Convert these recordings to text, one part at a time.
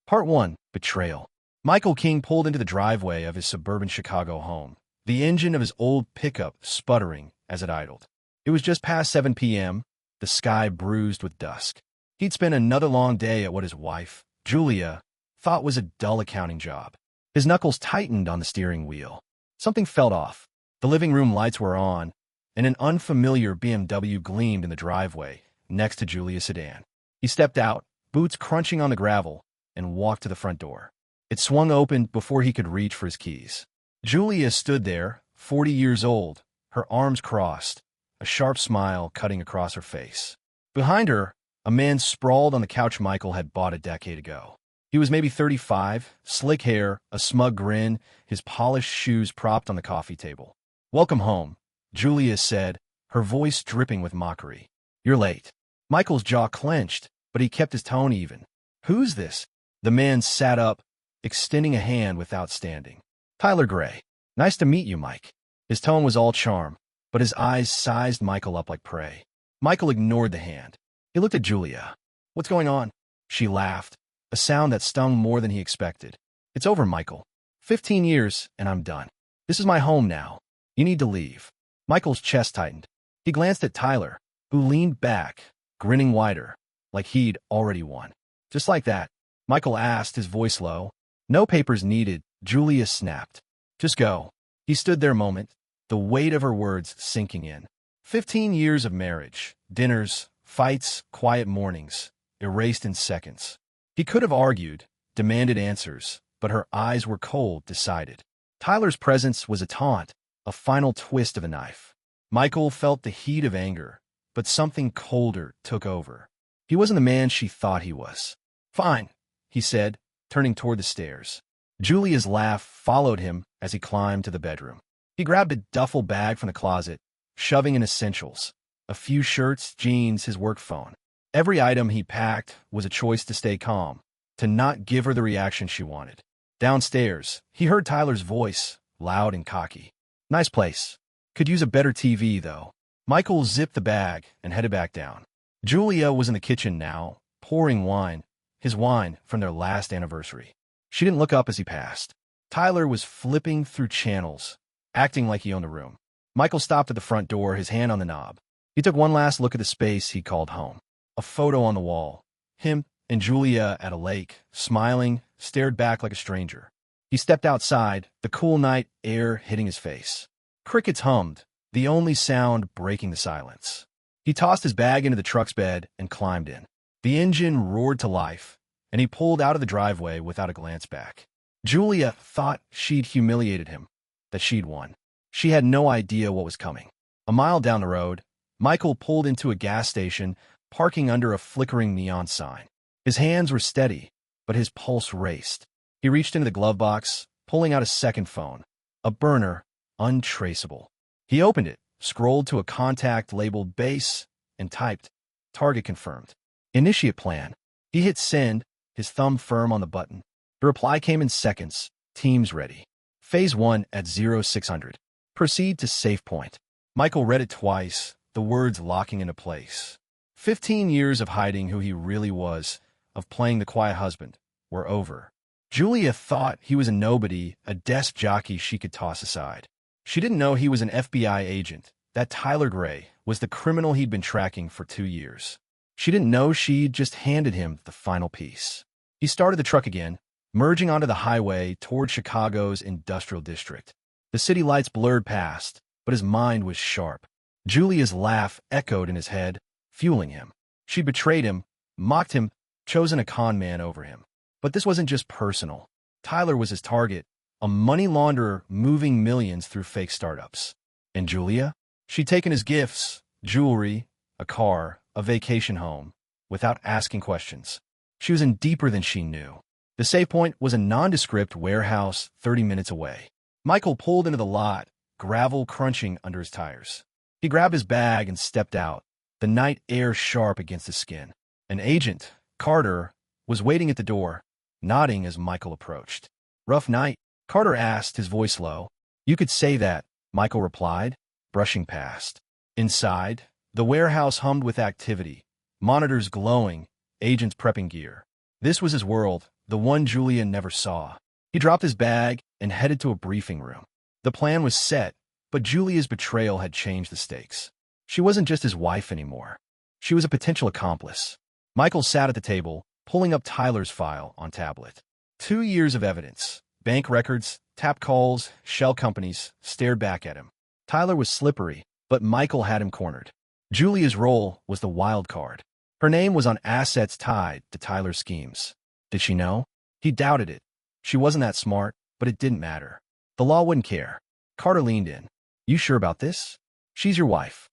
Part 1. Betrayal. Michael King pulled into the driveway of his suburban Chicago home, the engine of his old pickup sputtering as it idled. It was just past 7 p.m., the sky bruised with dusk. He'd spent another long day at what his wife, Julia, thought was a dull accounting job. His knuckles tightened on the steering wheel. Something felt off. The living room lights were on, and an unfamiliar BMW gleamed in the driveway next to Julia's sedan. He stepped out, boots crunching on the gravel, and walked to the front door. It swung open before he could reach for his keys. Julia stood there, 40 years old, her arms crossed, a sharp smile cutting across her face. Behind her, a man sprawled on the couch Michael had bought a decade ago. He was maybe 35, slick hair, a smug grin, his polished shoes propped on the coffee table. "Welcome home," Julia said, her voice dripping with mockery. "You're late." Michael's jaw clenched, but he kept his tone even. "Who's this?" The man sat up, extending a hand without standing. "Tyler Gray. Nice to meet you, Mike." His tone was all charm, but his eyes sized Michael up like prey. Michael ignored the hand. He looked at Julia. "What's going on?" She laughed, a sound that stung more than he expected. "It's over, Michael. 15 years, and I'm done. This is my home now. You need to leave." Michael's chest tightened. He glanced at Tyler, who leaned back, grinning wider, like he'd already won. "Just like that?" Michael asked, his voice low. "No papers needed," Julia snapped. "Just go." He stood there a moment, the weight of her words sinking in. 15 years of marriage, dinners, fights, quiet mornings, erased in seconds. He could have argued, demanded answers, but her eyes were cold, decided. Tyler's presence was a taunt, a final twist of a knife. Michael felt the heat of anger, but something colder took over. He wasn't the man she thought he was. "Fine," he said, turning toward the stairs. Julia's laugh followed him as he climbed to the bedroom. He grabbed a duffel bag from the closet, shoving in essentials. A few shirts, jeans, his work phone. Every item he packed was a choice to stay calm, to not give her the reaction she wanted. Downstairs, he heard Tyler's voice, loud and cocky. "Nice place. Could use a better TV, though." Michael zipped the bag and headed back down. Julia was in the kitchen now, pouring wine, his wine from their last anniversary. She didn't look up as he passed. Tyler was flipping through channels, acting like he owned the room. Michael stopped at the front door, his hand on the knob. He took one last look at the space he called home. A photo on the wall. Him and Julia at a lake, smiling, stared back like a stranger. He stepped outside, the cool night air hitting his face. Crickets hummed, the only sound breaking the silence. He tossed his bag into the truck's bed and climbed in. The engine roared to life, and he pulled out of the driveway without a glance back. Julia thought she'd humiliated him, that she'd won. She had no idea what was coming. A mile down the road, Michael pulled into a gas station, parking under a flickering neon sign. His hands were steady, but his pulse raced. He reached into the glove box, pulling out a second phone. A burner, untraceable. He opened it, scrolled to a contact labeled base, and typed, "Target confirmed. Initiate plan." He hit send, his thumb firm on the button. The reply came in seconds. "Teams ready. Phase 1 at 0600. Proceed to safe point." Michael read it twice, the words locking into place. 15 years of hiding who he really was, of playing the quiet husband, were over. Julia thought he was a nobody, a desk jockey she could toss aside. She didn't know he was an FBI agent, that Tyler Gray was the criminal he'd been tracking for 2 years. She didn't know she'd just handed him the final piece. He started the truck again, merging onto the highway toward Chicago's industrial district. The city lights blurred past, but his mind was sharp. Julia's laugh echoed in his head, fueling him. She betrayed him, mocked him, chosen a con man over him. But this wasn't just personal. Tyler was his target, a money launderer moving millions through fake startups. And Julia? She'd taken his gifts, jewelry, a car, a vacation home, without asking questions. She was in deeper than she knew. The safe point was a nondescript warehouse 30 minutes away. Michael pulled into the lot, gravel crunching under his tires. He grabbed his bag and stepped out, the night air sharp against his skin. An agent, Carter, was waiting at the door, nodding as Michael approached. "Rough night?" Carter asked, his voice low. "You could say that," Michael replied, brushing past. Inside, the warehouse hummed with activity, monitors glowing, agents prepping gear. This was his world, the one Julia never saw. He dropped his bag and headed to a briefing room. The plan was set, but Julia's betrayal had changed the stakes. She wasn't just his wife anymore. She was a potential accomplice. Michael sat at the table, pulling up Tyler's file on tablet. 2 years of evidence, bank records, tap calls, shell companies, stared back at him. Tyler was slippery, but Michael had him cornered. Julia's role was the wild card. Her name was on assets tied to Tyler's schemes. Did she know? He doubted it. She wasn't that smart, but it didn't matter. The law wouldn't care. Carter leaned in. You sure about this? She's your wife.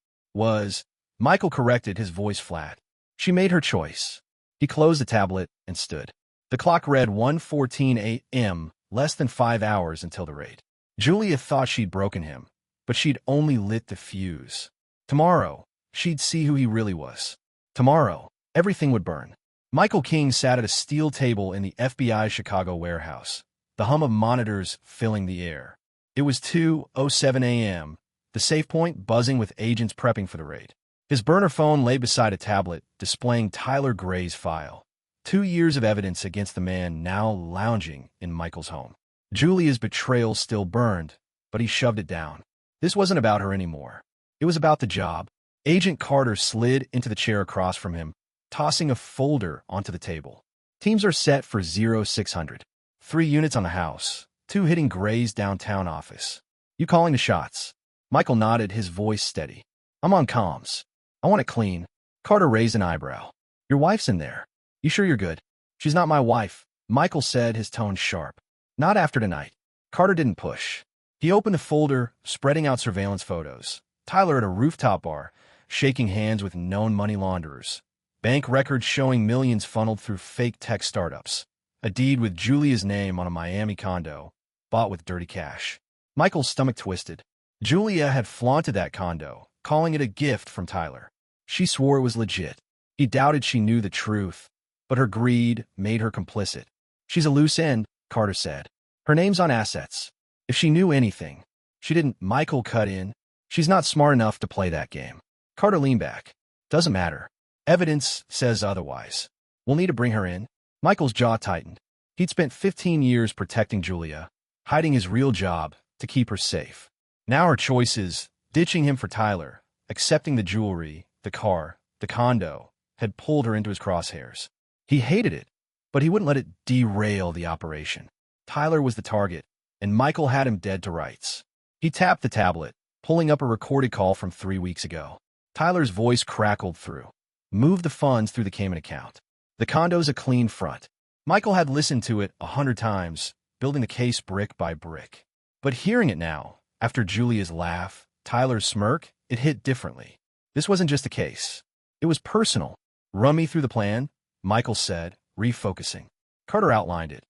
Michael corrected, his voice flat. She made her choice. He closed the tablet and stood. The clock read 1:14 a.m., less than 5 hours until the raid. Julia thought she'd broken him, but she'd only lit the fuse. Tomorrow, she'd see who he really was. Tomorrow, everything would burn. Michael King sat at a steel table in the FBI Chicago warehouse, the hum of monitors filling the air. It was 2:07 a.m., the safe point buzzing with agents prepping for the raid. His burner phone lay beside a tablet, displaying Tyler Gray's file. 2 years of evidence against the man now lounging in Michael's home. Julia's betrayal still burned, but he shoved it down. This wasn't about her anymore. It was about the job. Agent Carter slid into the chair across from him, tossing a folder onto the table. Teams are set for 0600. 3 units on the house, 2 hitting Gray's downtown office. You calling the shots? Michael nodded, his voice steady. I'm on comms. I want it clean. Carter raised an eyebrow. Your wife's in there. You sure you're good? She's not my wife, Michael said, his tone sharp. Not after tonight. Carter didn't push. He opened the folder, spreading out surveillance photos. Tyler at a rooftop bar, shaking hands with known money launderers. Bank records showing millions funneled through fake tech startups. A deed with Julia's name on a Miami condo, bought with dirty cash. Michael's stomach twisted. Julia had flaunted that condo, calling it a gift from Tyler. She swore it was legit. He doubted she knew the truth, but her greed made her complicit. She's a loose end, Carter said. Her name's on assets. If she knew anything, she didn't. Michael cut in. She's not smart enough to play that game. Carter leaned back. Doesn't matter. Evidence says otherwise. We'll need to bring her in. Michael's jaw tightened. He'd spent 15 years protecting Julia, hiding his real job to keep her safe. Now her choices, ditching him for Tyler, accepting the jewelry, the car, the condo, had pulled her into his crosshairs. He hated it, but he wouldn't let it derail the operation. Tyler was the target, and Michael had him dead to rights. He tapped the tablet, pulling up a recorded call from 3 weeks ago. Tyler's voice crackled through. Move the funds through the Cayman account. The condo's a clean front. Michael had listened to it 100 times, building the case brick by brick. But hearing it now, after Julia's laugh, Tyler's smirk, it hit differently. This wasn't just a case. It was personal. Run me through the plan, Michael said, refocusing. Carter outlined it.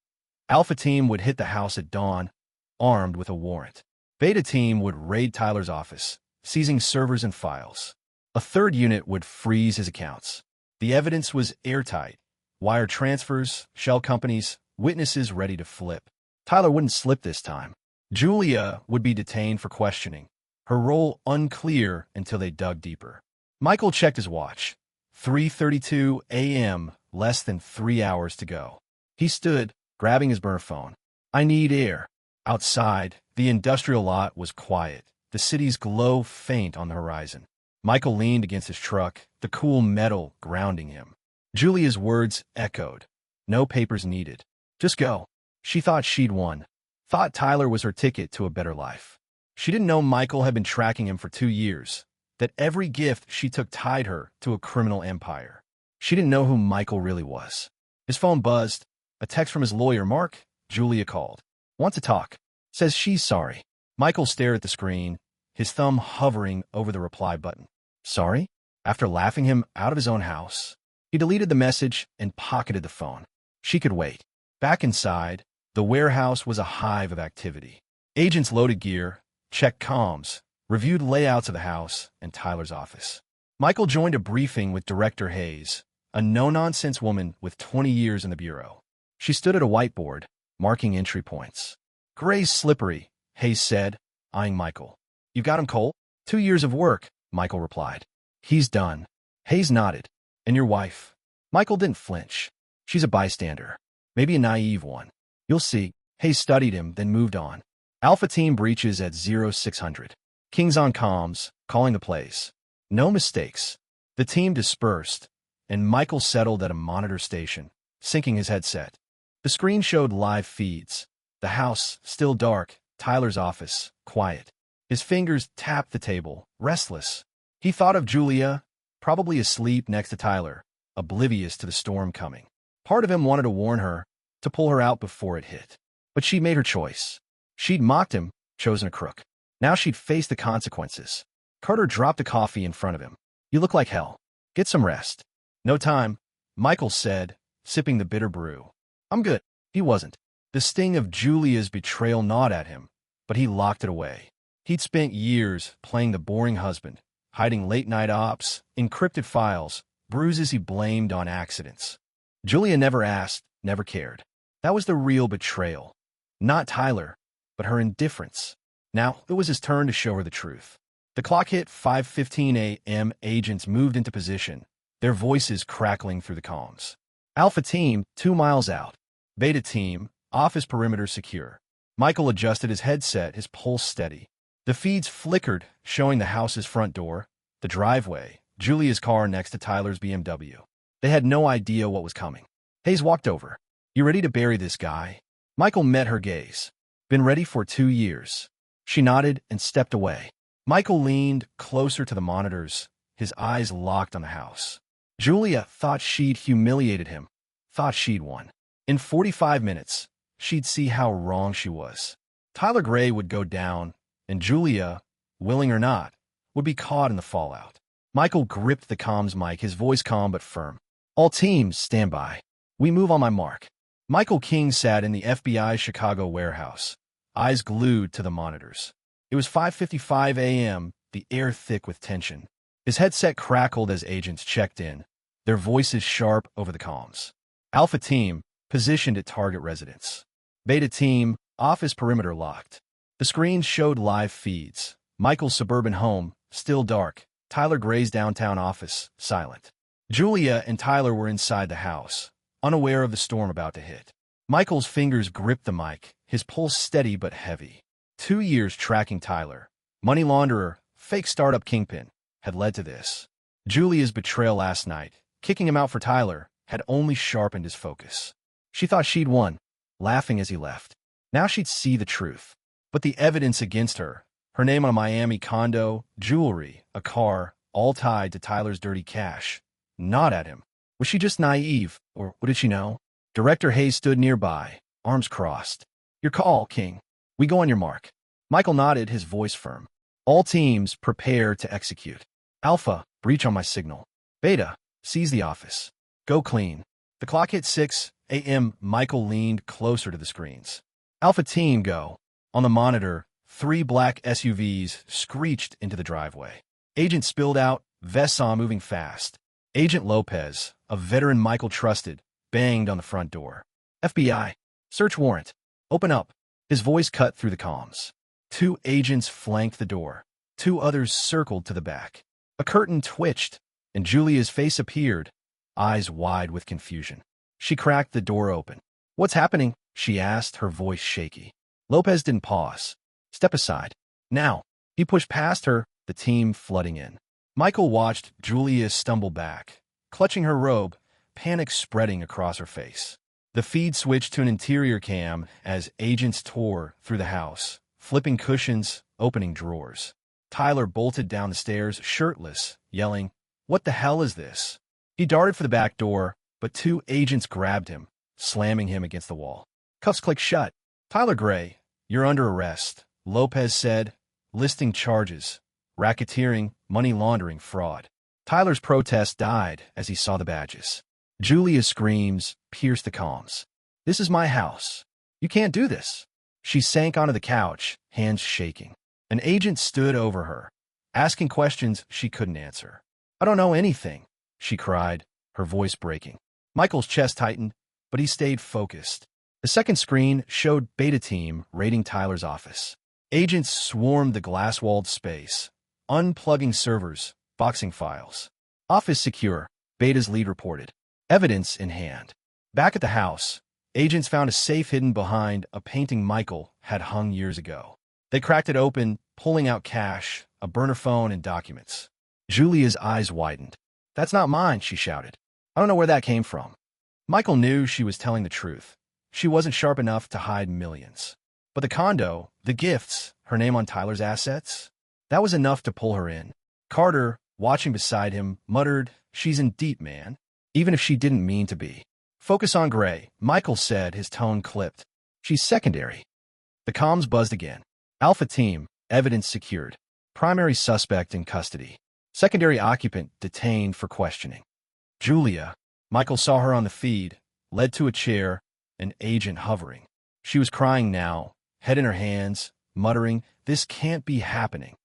Alpha Team would hit the house at dawn, armed with a warrant. Beta Team would raid Tyler's office, seizing servers and files. A third unit would freeze his accounts. The evidence was airtight. Wire transfers, shell companies, witnesses ready to flip. Tyler wouldn't slip this time. Julia would be detained for questioning, her role unclear until they dug deeper. Michael checked his watch. 3:32 a.m., less than 3 hours to go. He stood, grabbing his burner phone. I need air. Outside, the industrial lot was quiet, the city's glow faint on the horizon. Michael leaned against his truck, the cool metal grounding him. Julia's words echoed. No papers needed. Just go. She thought she'd won. Thought Tyler was her ticket to a better life. She didn't know Michael had been tracking him for 2 years, that every gift she took tied her to a criminal empire. She didn't know who Michael really was. His phone buzzed. A text from his lawyer, Mark. Julia called. Want to talk. Says she's sorry. Michael stared at the screen, his thumb hovering over the reply button. Sorry? After laughing him out of his own house? He deleted the message and pocketed the phone. She could wait. Back inside, the warehouse was a hive of activity. Agents loaded gear, checked comms, reviewed layouts of the house and Tyler's office. Michael joined a briefing with Director Hayes, a no-nonsense woman with 20 years in the bureau. She stood at a whiteboard, marking entry points. Gray's slippery, Hayes said, eyeing Michael. You've got him, Cole? 2 years of work, Michael replied. He's done. Hayes nodded. And your wife? Michael didn't flinch. She's a bystander. Maybe a naive one. You'll see. Hayes studied him, then moved on. Alpha team breaches at 0600. King's on comms, calling the place. No mistakes. The team dispersed, and Michael settled at a monitor station, syncing his headset. The screen showed live feeds. The house, still dark. Tyler's office, quiet. His fingers tapped the table, restless. He thought of Julia, probably asleep next to Tyler, oblivious to the storm coming. Part of him wanted to warn her, to pull her out before it hit. But she'd made her choice. She'd mocked him, chosen a crook. Now she'd face the consequences. Carter dropped a coffee in front of him. You look like hell. Get some rest. No time, Michael said, sipping the bitter brew. I'm good. He wasn't. The sting of Julia's betrayal gnawed at him, but he locked it away. He'd spent years playing the boring husband, hiding late-night ops, encrypted files, bruises he blamed on accidents. Julia never asked, never cared. That was the real betrayal. Not Tyler, but her indifference. Now, it was his turn to show her the truth. The clock hit 5:15 a.m. Agents moved into position, their voices crackling through the comms. Alpha team, 2 miles out. Beta team, office perimeter secure. Michael adjusted his headset, his pulse steady. The feeds flickered, showing the house's front door, the driveway, Julia's car next to Tyler's BMW. They had no idea what was coming. Hayes walked over. You ready to bury this guy? Michael met her gaze. Been ready for 2 years. She nodded and stepped away. Michael leaned closer to the monitors, his eyes locked on the house. Julia thought she'd humiliated him, thought she'd won. In 45 minutes, she'd see how wrong she was. Tyler Gray would go down, and Julia, willing or not, would be caught in the fallout. Michael gripped the comms mic, his voice calm but firm. All teams, stand by. We move on my mark. Michael King sat in the FBI Chicago warehouse, eyes glued to the monitors. It was 5:55 a.m., the air thick with tension. His headset crackled as agents checked in, their voices sharp over the comms. Alpha team, positioned at target residence. Beta team, office perimeter locked. The screens showed live feeds. Michael's suburban home, still dark. Tyler Gray's downtown office, silent. Julia and Tyler were inside the house, unaware of the storm about to hit. Michael's fingers gripped the mic, his pulse steady but heavy. 2 years tracking Tyler, money launderer, fake startup kingpin, had led to this. Julia's betrayal last night, kicking him out for Tyler, had only sharpened his focus. She thought she'd won, laughing as he left. Now she'd see the truth. But the evidence against her, her name on a Miami condo, jewelry, a car, all tied to Tyler's dirty cash, gnawed at him. Was she just naive, or what did she know? Director Hayes stood nearby, arms crossed. Your call, King. We go on your mark. Michael nodded, his voice firm. All teams prepare to execute. Alpha, breach on my signal. Beta, seize the office. Go clean. The clock hit 6 a.m. Michael leaned closer to the screens. Alpha team, go. On the monitor, 3 black SUVs screeched into the driveway. Agent spilled out, vests on, moving fast. Agent Lopez, a veteran Michael trusted, banged on the front door. FBI. Search warrant. Open up. His voice cut through the comms. 2 agents flanked the door. 2 others circled to the back. A curtain twitched, and Julia's face appeared, eyes wide with confusion. She cracked the door open. What's happening? She asked, her voice shaky. Lopez didn't pause. Step aside. Now. He pushed past her, the team flooding in. Michael watched Julia stumble back, clutching her robe, panic spreading across her face. The feed switched to an interior cam as agents tore through the house, flipping cushions, opening drawers. Tyler bolted down the stairs, shirtless, yelling, "What the hell is this?" He darted for the back door, but 2 agents grabbed him, slamming him against the wall. Cuffs clicked shut. Tyler Gray, you're under arrest, Lopez said, listing charges: racketeering, money laundering, fraud. Tyler's protest died as he saw the badges. Julia's screams pierced the comms. This is my house. You can't do this. She sank onto the couch, hands shaking. An agent stood over her, asking questions she couldn't answer. I don't know anything, she cried, her voice breaking. Michael's chest tightened, but he stayed focused. The second screen showed Beta Team raiding Tyler's office. Agents swarmed the glass-walled space, unplugging servers, boxing files. Office secure, Beta's lead reported. Evidence in hand. Back at the house, agents found a safe hidden behind a painting Michael had hung years ago. They cracked it open, pulling out cash, a burner phone, and documents. Julia's eyes widened. "That's not mine," she shouted. "I don't know where that came from." Michael knew she was telling the truth. She wasn't sharp enough to hide millions. But the condo, the gifts, her name on Tyler's assets, that was enough to pull her in. Carter, watching beside him, muttered, "She's in deep, man," even if she didn't mean to be. "Focus on Gray," Michael said, his tone clipped. "She's secondary." The comms buzzed again. Alpha team, evidence secured. Primary suspect in custody. Secondary occupant detained for questioning. Julia, Michael saw her on the feed, led to a chair, an agent hovering. She was crying now, head in her hands, muttering, "This can't be happening."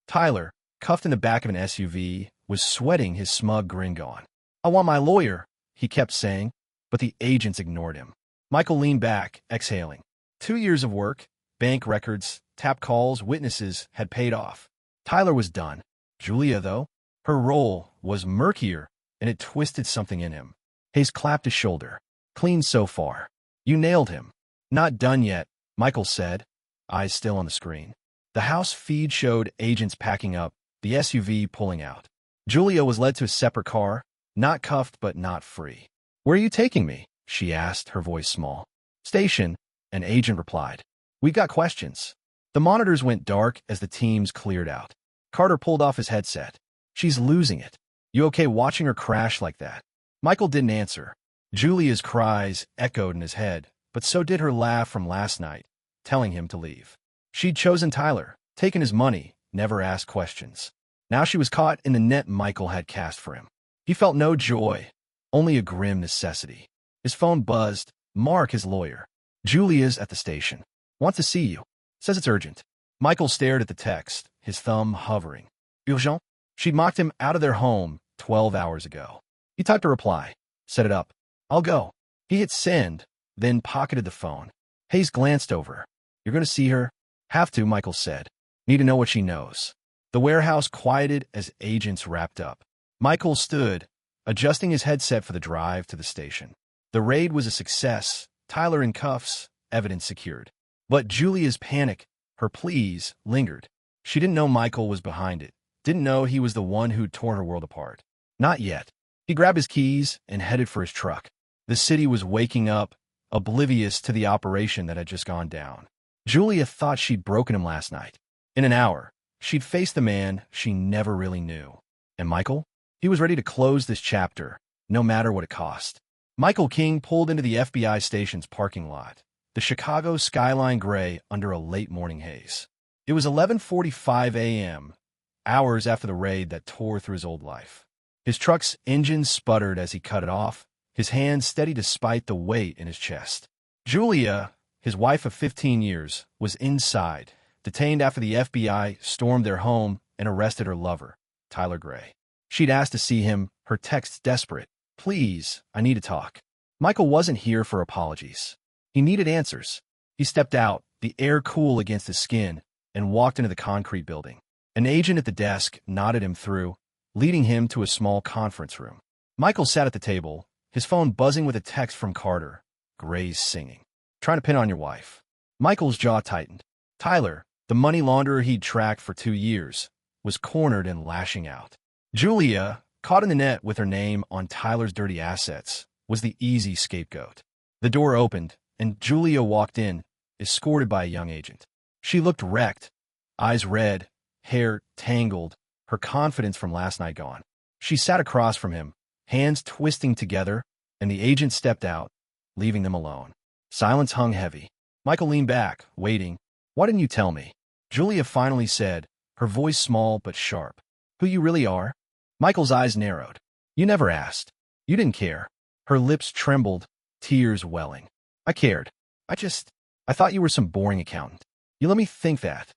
Tyler, cuffed in the back of an SUV, was sweating, his smug grin gone. "I want my lawyer," he kept saying, but the agents ignored him. Michael leaned back, exhaling. 2 years of work, bank records, tap calls, witnesses had paid off. Tyler was done. Julia, though, her role was murkier, and it twisted something in him. Hayes clapped his shoulder. "Clean so far. You nailed him." "Not done yet," Michael said, eyes still on the screen. The house feed showed agents packing up, the SUV pulling out. Julia was led to a separate car, not cuffed but not free. "Where are you taking me?" she asked, her voice small. "Station," an agent replied. "We got questions." The monitors went dark as the teams cleared out. Carter pulled off his headset. "She's losing it. You okay watching her crash like that?" Michael didn't answer. Julia's cries echoed in his head, but so did her laugh from last night, telling him to leave. She'd chosen Tyler, taken his money, never asked questions. Now she was caught in the net Michael had cast for him. He felt no joy, only a grim necessity. His phone buzzed. Mark, his lawyer. "Julia's at the station. Wants to see you. Says it's urgent." Michael stared at the text, his thumb hovering. "Urgent?" She'd mocked him out of their home 12 hours ago. He typed a reply. "Set it up. I'll go." He hit send, then pocketed the phone. Hayes glanced over. "You're going to see her?" "Have to," Michael said. "Need to know what she knows." The warehouse quieted as agents wrapped up. Michael stood, adjusting his headset for the drive to the station. The raid was a success. Tyler in cuffs, evidence secured. But Julia's panic, her pleas, lingered. She didn't know Michael was behind it. Didn't know he was the one who'd torn her world apart. Not yet. He grabbed his keys and headed for his truck. The city was waking up, oblivious to the operation that had just gone down. Julia thought she'd broken him last night. In an hour, she'd face the man she never really knew. And Michael? He was ready to close this chapter, no matter what it cost. Michael King pulled into the FBI station's parking lot, the Chicago skyline gray under a late morning haze. It was 11:45 a.m., hours after the raid that tore through his old life. His truck's engine sputtered as he cut it off, his hands steady despite the weight in his chest. Julia, his wife of 15 years, was inside, detained after the FBI stormed their home and arrested her lover, Tyler Gray. She'd asked to see him, her texts desperate. "Please, I need to talk." Michael wasn't here for apologies. He needed answers. He stepped out, the air cool against his skin, and walked into the concrete building. An agent at the desk nodded him through, leading him to a small conference room. Michael sat at the table, his phone buzzing with a text from Carter. "Gray's singing. Trying to pin on your wife." Michael's jaw tightened. Tyler, the money launderer he'd tracked for 2 years, was cornered and lashing out. Julia, caught in the net with her name on Tyler's dirty assets, was the easy scapegoat. The door opened, and Julia walked in, escorted by a young agent. She looked wrecked, eyes red, hair tangled, her confidence from last night gone. She sat across from him, hands twisting together, and the agent stepped out, leaving them alone. Silence hung heavy. Michael leaned back, waiting. "Why didn't you tell me?" Julia finally said, her voice small but sharp. "Who you really are?" Michael's eyes narrowed. "You never asked. You didn't care." Her lips trembled, tears welling. "I cared. I thought you were some boring accountant. You let me think that."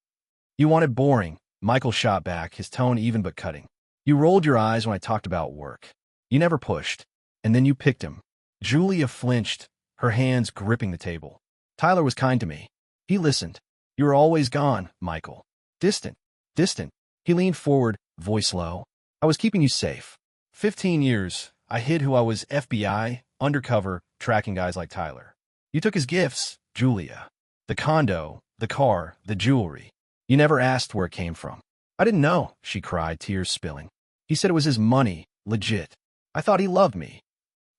"You wanted boring," Michael shot back, his tone even but cutting. "You rolled your eyes when I talked about work. You never pushed. And then you picked him." Julia flinched, her hands gripping the table. "Tyler was kind to me. He listened. You were always gone, Michael. Distant. Distant." He leaned forward, voice low. "I was keeping you safe. 15 years, I hid who I was: FBI, undercover, tracking guys like Tyler. You took his gifts, Julia. The condo, the car, the jewelry. You never asked where it came from. I didn't know, she cried, tears spilling. He said it was his money, legit. I thought he loved me.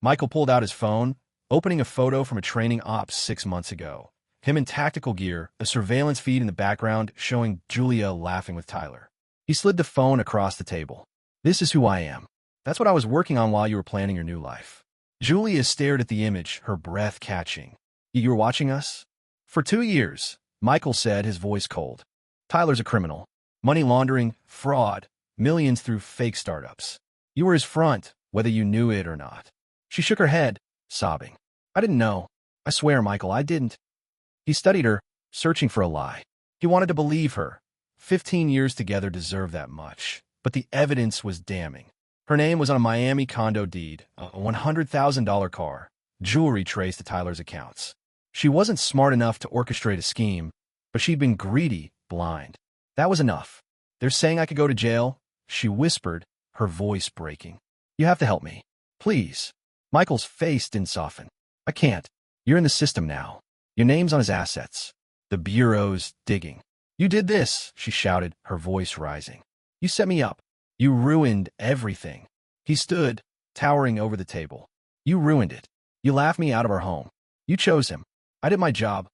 Michael pulled out his phone, opening a photo from a training ops 6 months ago. Him in tactical gear, a surveillance feed in the background showing Julia laughing with Tyler. He slid the phone across the table. This is who I am. That's what I was working on while you were planning your new life. Julia stared at the image, her breath catching. You were watching us? For 2 years, Michael said, his voice cold. Tyler's a criminal. Money laundering, fraud, millions through fake startups. You were his front, whether you knew it or not. She shook her head, sobbing. I didn't know. I swear, Michael, I didn't. He studied her, searching for a lie. He wanted to believe her. 15 years together deserved that much. But the evidence was damning. Her name was on a Miami condo deed, a $100,000 car, jewelry traced to Tyler's accounts. She wasn't smart enough to orchestrate a scheme, but she'd been greedy, blind. That was enough. They're saying I could go to jail, she whispered, her voice breaking. You have to help me. Please. Michael's face didn't soften. I can't. You're in the system now. Your name's on his assets. The bureau's digging. You did this, she shouted, her voice rising. You set me up. You ruined everything. He stood, towering over the table. You ruined it. You laughed me out of our home. You chose him. I did my job.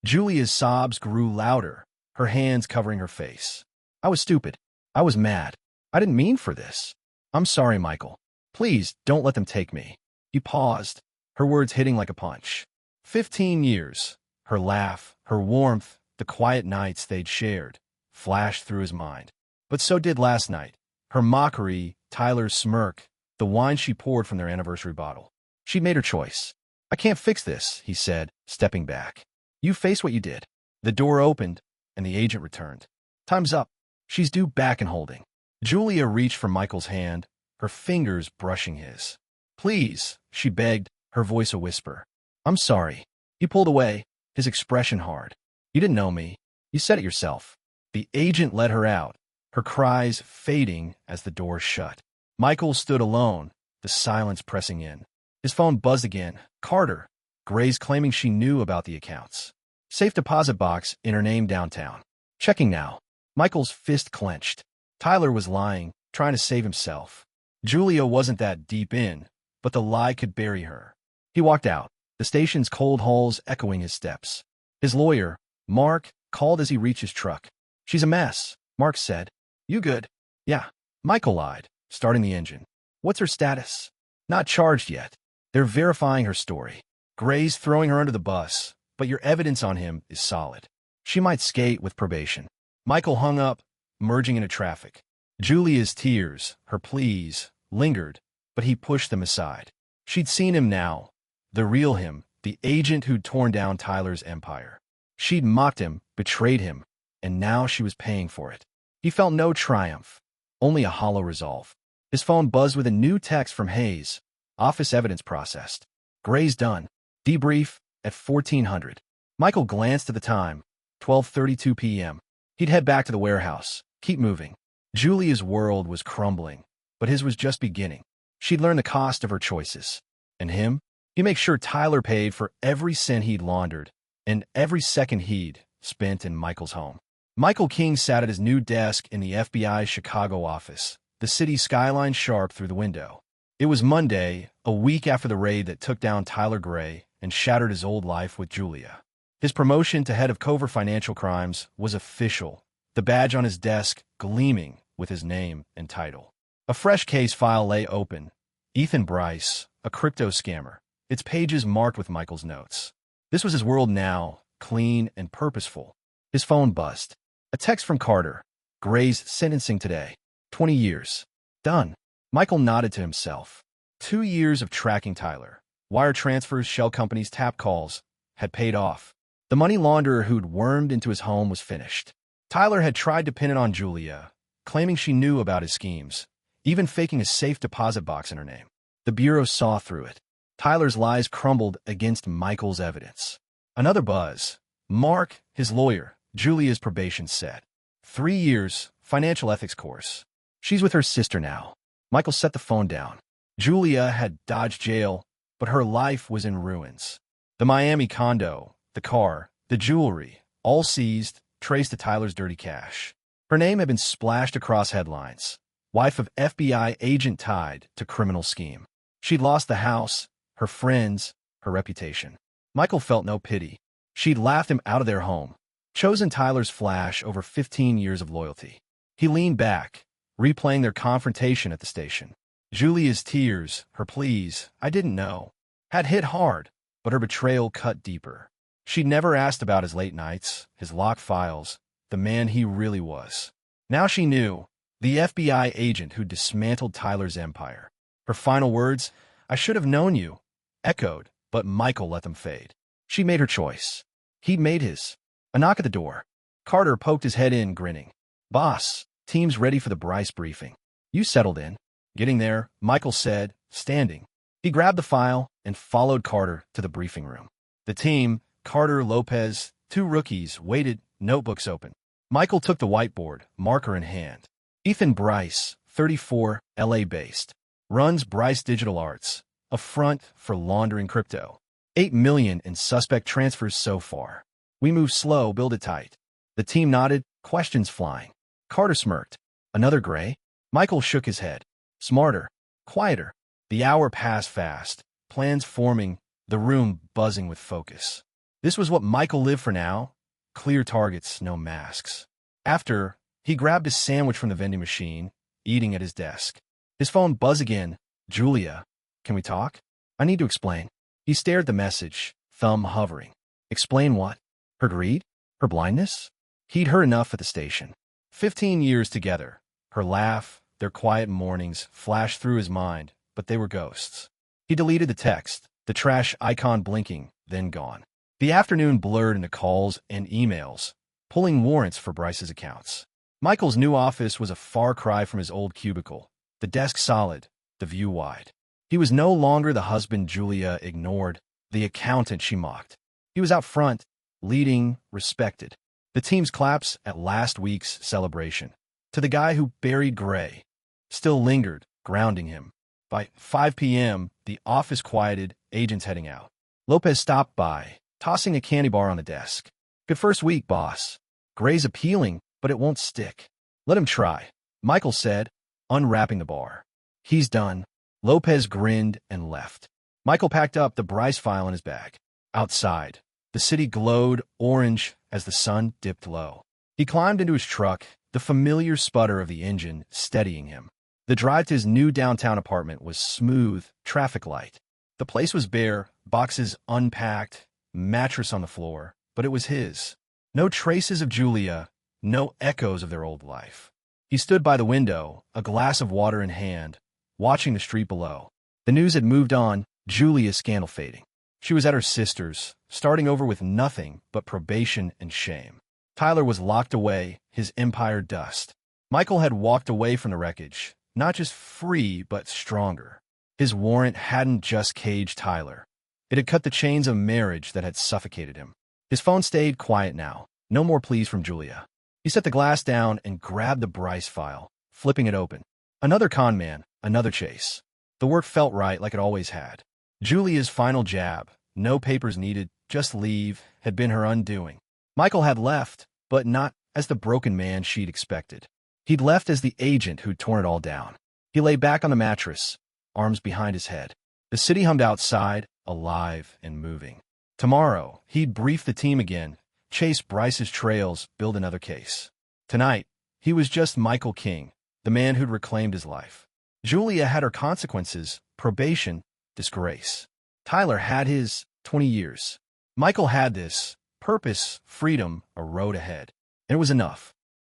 Julia's sobs grew louder, her hands covering her face. I was stupid. I was mad. I didn't mean for this. I'm sorry, Michael. Please, don't let them take me. He paused, her words hitting like a punch. 15 years. Her laugh, her warmth, the quiet nights they'd shared, flashed through his mind. But so did last night. Her mockery, Tyler's smirk, the wine she poured from their anniversary bottle. She'd made her choice. I can't fix this, he said, stepping back. You face what you did. The door opened, and the agent returned. Time's up. She's due back and holding. Julia reached for Michael's hand, her fingers brushing his. Please, she begged, her voice a whisper. I'm sorry. He pulled away, his expression hard. You didn't know me. You said it yourself. The agent let her out, her cries fading as the door shut. Michael stood alone, the silence pressing in. His phone buzzed again. Carter. Gray's claiming she knew about the accounts. Safe deposit box in her name downtown. Checking now. Michael's fist clenched. Tyler was lying, trying to save himself. Julia wasn't that deep in, but the lie could bury her. He walked out, the station's cold halls echoing his steps. His lawyer, Mark, called as he reached his truck. She's a mess, Mark said. You good? Yeah. Michael lied, starting the engine. What's her status? Not charged yet. They're verifying her story. Gray's throwing her under the bus, but your evidence on him is solid. She might skate with probation. Michael hung up, merging into traffic. Julia's tears, her pleas, lingered, but he pushed them aside. She'd seen him now, the real him, the agent who'd torn down Tyler's empire. She'd mocked him, betrayed him, and now she was paying for it. He felt no triumph, only a hollow resolve. His phone buzzed with a new text from Hayes. Office evidence processed. Gray's done. Debrief at 1400. Michael glanced at the time. 12:32 p.m. He'd head back to the warehouse. Keep moving. Julia's world was crumbling, but his was just beginning. She'd learned the cost of her choices. And him? He'd make sure Tyler paid for every cent he'd laundered and every second he'd spent in Michael's home. Michael King sat at his new desk in the FBI's Chicago office, the city skyline sharp through the window. It was Monday, a week after the raid that took down Tyler Gray and shattered his old life with Julia. His promotion to head of covert financial crimes was official, the badge on his desk gleaming with his name and title. A fresh case file lay open. Ethan Bryce, a crypto scammer, its pages marked with Michael's notes. This was his world now, clean and purposeful. His phone buzzed. A text from Carter. Gray's sentencing today. 20 years. Done. Michael nodded to himself. 2 years of tracking Tyler. Wire transfers, shell companies, tap calls had paid off. The money launderer who'd wormed into his home was finished. Tyler had tried to pin it on Julia, claiming she knew about his schemes, even faking a safe deposit box in her name. The Bureau saw through it. Tyler's lies crumbled against Michael's evidence. Another buzz. Mark, his lawyer, Julia's probation set. 3 years, financial ethics course. She's with her sister now. Michael set the phone down. Julia had dodged jail, but her life was in ruins. The Miami condo, the car, the jewelry, all seized, traced to Tyler's dirty cash. Her name had been splashed across headlines. Wife of FBI agent tied to criminal scheme. She'd lost the house, her friends, her reputation. Michael felt no pity. She'd laughed him out of their home, chosen Tyler's flash over 15 years of loyalty. He leaned back, replaying their confrontation at the station. Julia's tears, her pleas, "I didn't know," had hit hard, but her betrayal cut deeper. She'd never asked about his late nights, his locked files, the man he really was. Now she knew, the FBI agent who dismantled Tyler's empire. Her final words, "I should have known you," echoed, but Michael let them fade. She made her choice. He'd made his. A knock at the door. Carter poked his head in, grinning. "Boss, team's ready for the Bryce briefing. You settled in." Getting there, Michael said, standing. He grabbed the file and followed Carter to the briefing room. The team, Carter, Lopez, two rookies, waited, notebooks open. Michael took the whiteboard, marker in hand. Ethan Bryce, 34, LA-based. Runs Bryce Digital Arts, a front for laundering crypto. 8 million in suspect transfers so far. We move slow, build it tight. The team nodded, questions flying. Carter smirked. Another gray? Michael shook his head. Smarter, quieter. The hour passed fast, plans forming, the room buzzing with focus. This was what Michael lived for now. Clear targets, no masks. After, he grabbed his sandwich from the vending machine, eating at his desk. His phone buzzed again. "Julia, can we talk? I need to explain." He stared at the message, thumb hovering. Explain what? Her greed? Her blindness? He'd heard enough at the station. 15 years together. Her laugh, their quiet mornings flashed through his mind, but they were ghosts. He deleted the text, the trash icon blinking, then gone. The afternoon blurred into calls and emails, pulling warrants for Bryce's accounts. Michael's new office was a far cry from his old cubicle, the desk solid, the view wide. He was no longer the husband Julia ignored, the accountant she mocked. He was out front, leading, respected. The team's claps at last week's celebration. To the guy who buried Gray, still lingered, grounding him. By 5 p.m., the office quieted, agents heading out. Lopez stopped by, tossing a candy bar on the desk. "Good first week, boss. Gray's appealing, but it won't stick." "Let him try," Michael said, unwrapping the bar. "He's done." Lopez grinned and left. Michael packed up the Bryce file in his bag. Outside, the city glowed orange as the sun dipped low. He climbed into his truck, the familiar sputter of the engine steadying him. The drive to his new downtown apartment was smooth, traffic light. The place was bare, boxes unpacked, mattress on the floor, but it was his. No traces of Julia, no echoes of their old life. He stood by the window, a glass of water in hand, watching the street below. The news had moved on, Julia's scandal fading. She was at her sister's, starting over with nothing but probation and shame. Tyler was locked away, his empire dust. Michael had walked away from the wreckage, not just free, but stronger. His warrant hadn't just caged Tyler. It had cut the chains of marriage that had suffocated him. His phone stayed quiet now. No more pleas from Julia. He set the glass down and grabbed the Bryce file, flipping it open. Another con man, another chase. The work felt right, like it always had. Julia's final jab, no papers needed, just leave, had been her undoing. Michael had left, but not as the broken man she'd expected. He'd left as the agent who'd torn it all down. He lay back on the mattress, arms behind his head. The city hummed outside, alive and moving. Tomorrow, he'd brief the team again, chase Bryce's trails, build another case. Tonight, he was just Michael King, the man who'd reclaimed his life. Julia had her consequences, probation, disgrace. Tyler had his 20 years. Michael had this, purpose, freedom, a road ahead. And it was enough.